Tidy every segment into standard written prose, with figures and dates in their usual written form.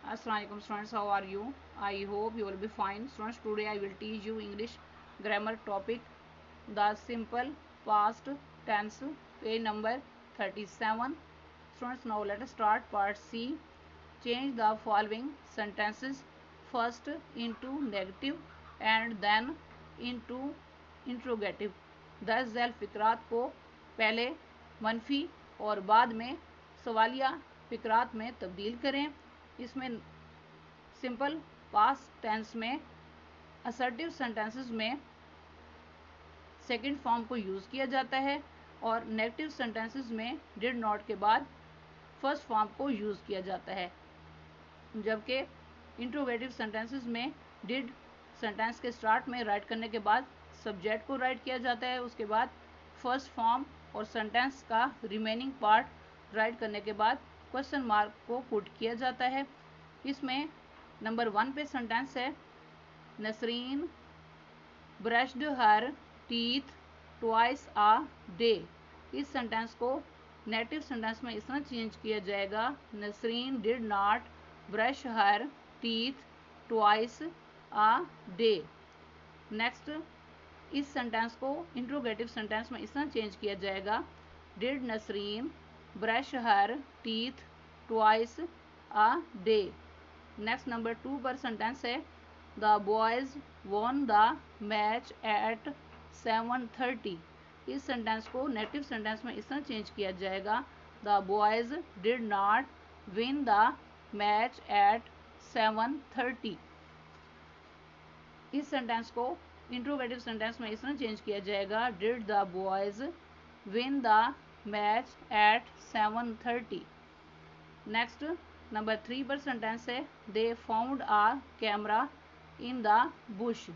Assalamualaikum students, how are you? I hope you will be fine. Students, today I will teach you English grammar topic, the simple past tense, page number 37. Students, now let us start part C. Change the following sentences first into negative and then into interrogative. 10 Zail फिक्रात को पहले मनफी और बाद में सवालिया फिक्रात में तब्दील करें। इसमें सिंपल पास्ट टेंस में असर्टिव सेंटेंसेस में सेकंड फॉर्म को यूज़ किया जाता है और नेगेटिव सेंटेंसेस में डिड नॉट के बाद फर्स्ट फॉर्म को यूज़ किया जाता है, जबकि इंट्रोगेटिव सेंटेंसेस में डिड सेंटेंस के स्टार्ट में राइट करने के बाद सब्जेक्ट को राइट किया जाता है, उसके बाद फर्स्ट फॉर्म और सेंटेंस का रिमेनिंग पार्ट राइट करने के बाद क्वेश्चन मार्क को पुट किया जाता है। इसमें नंबर 1 पे सेंटेंस है, Nasreen brushed her teeth twice a day. इस सेंटेंस को नेगेटिव सेंटेंस में इस तरह चेंज किया जाएगा, Nasreen did not brush her teeth twice a day. Next, इस सेंटेंस को इंट्रोगेटिव सेंटेंस में इस तरह चेंज किया जाएगा, did Nasreen brush her teeth twice a day. Next number 2 पर सेंटेंस है, the boys won the match at 7:30। इस सेंटेंस को नेगेटिव सेंटेंस में इस तरह चेंज किया जाएगा, the boys did not win the match at 7:30। इस सेंटेंस को इंट्रोगेटिव सेंटेंस में इस तरह चेंज किया जाएगा, did the boys win the match at 7:30। Next number 3 पर सेंटेंस है, they found a camera in the bush.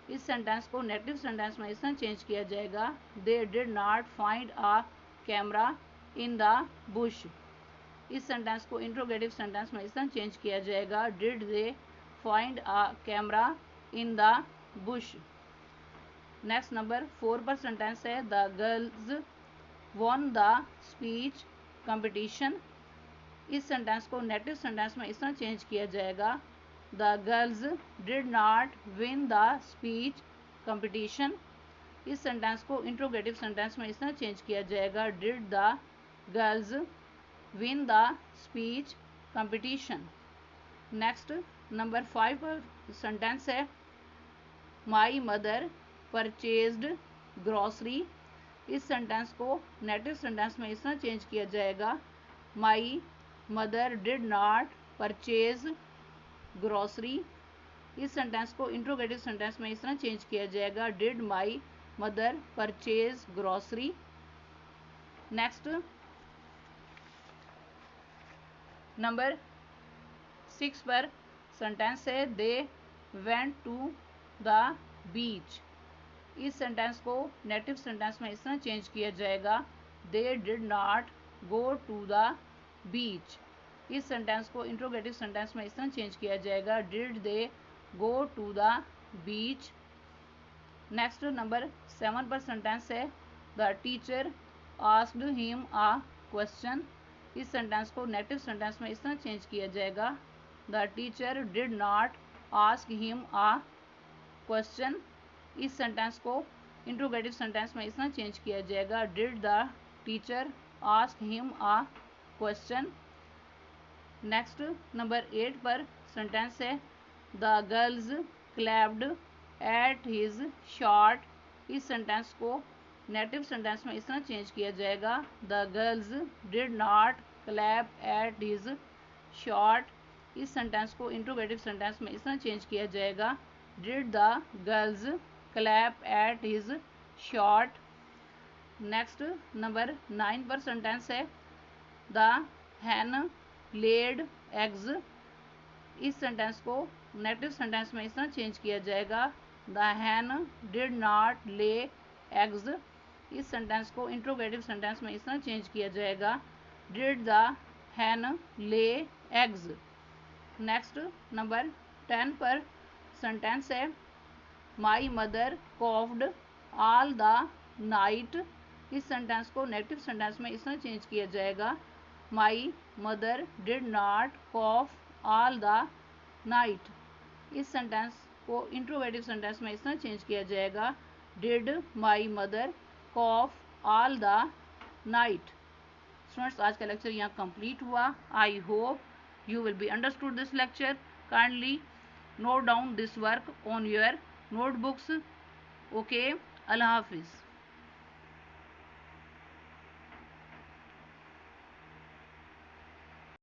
इस सेंटेंस को नेगेटिव सेंटेंस में इस तरह चेंज किया जाएगा, they did not find a camera in the bush. इस सेंटेंस को इंट्रोगेटिव सेंटेंस में इस तरह चेंज किया जाएगा, did they find a camera in the bush. Next number 4 पर सेंटेंस है, the girls won the speech competition. इस सेंटेंस को नेगेटिव सेंटेंस में इस तरह चेंज किया जाएगा, the girls did not win the speech competition. इस सेंटेंस को इंट्रोगेटिव सेंटेंस में इस तरह चेंज किया जाएगा, did the girls win the speech competition. Next number 5 पर सेंटेंस है, माई मदर परचेज्ड ग्रॉसरी। इस सेंटेंस को नेगेटिव सेंटेंस में इस तरह चेंज किया जाएगा, my mother did not purchase grocery. इस सेंटेंस को इंट्रोगेटिव सेंटेंस में इस तरह चेंज किया जाएगा, did my mother purchase grocery. Next number 6 पर सेंटेंस है, they went to the beach. इस सेंटेंस को नेगेटिव सेंटेंस में इस तरह चेंज किया जाएगा, they did not go to the beach. इस सेंटेंस को इंट्रोगेटिव सेंटेंस में इस तरह चेंज किया जाएगा, did they go to the beach. Next number 7 पर सेंटेंस है, the teacher asked him a question. इस सेंटेंस को नेगेटिव सेंटेंस में इस तरह चेंज किया जाएगा, the teacher did not ask him a question. इस सेंटेंस को इंट्रोगेटिव सेंटेंस में इस तरह चेंज किया जाएगा, did the teacher ask him a question. Next number 8 पर सेंटेंस है, the girls clapped at his shot. इस सेंटेंस को नेगेटिव सेंटेंस में इस तरह चेंज किया जाएगा, the girls did not clap at his shot. इस सेंटेंस को इंट्रोगेटिव सेंटेंस में इस तरह चेंज किया जाएगा, did the girls clap at his shot. Next number 9 पर सेंटेंस है, द हैन लेड एग्स। इस सेंटेंस को नेगेटिव सेंटेंस में इस तरह चेंज किया जाएगा, the Hahn did not lay eggs. इस सेंटेंस को इंट्रोगेटिव सेंटेंस में इस तरह चेंज किया जाएगा, did the Hahn lay eggs. Next number 10 पर सेंटेंस है, my mother coughed all the night. इस सेंटेंस को नेगेटिव सेंटेंस में इस तरह चेंज किया जाएगा, my mother did not cough all the night. इस सेंटेंस को इंट्रोगेटिव सेंटेंस में इस तरह चेंज किया जाएगा, did my mother cough all the night. Students, आज का लेक्चर यहाँ कंप्लीट हुआ। I hope you will be understood this lecture. Kindly note down this work on your notebooks. Okay, Allah Hafiz.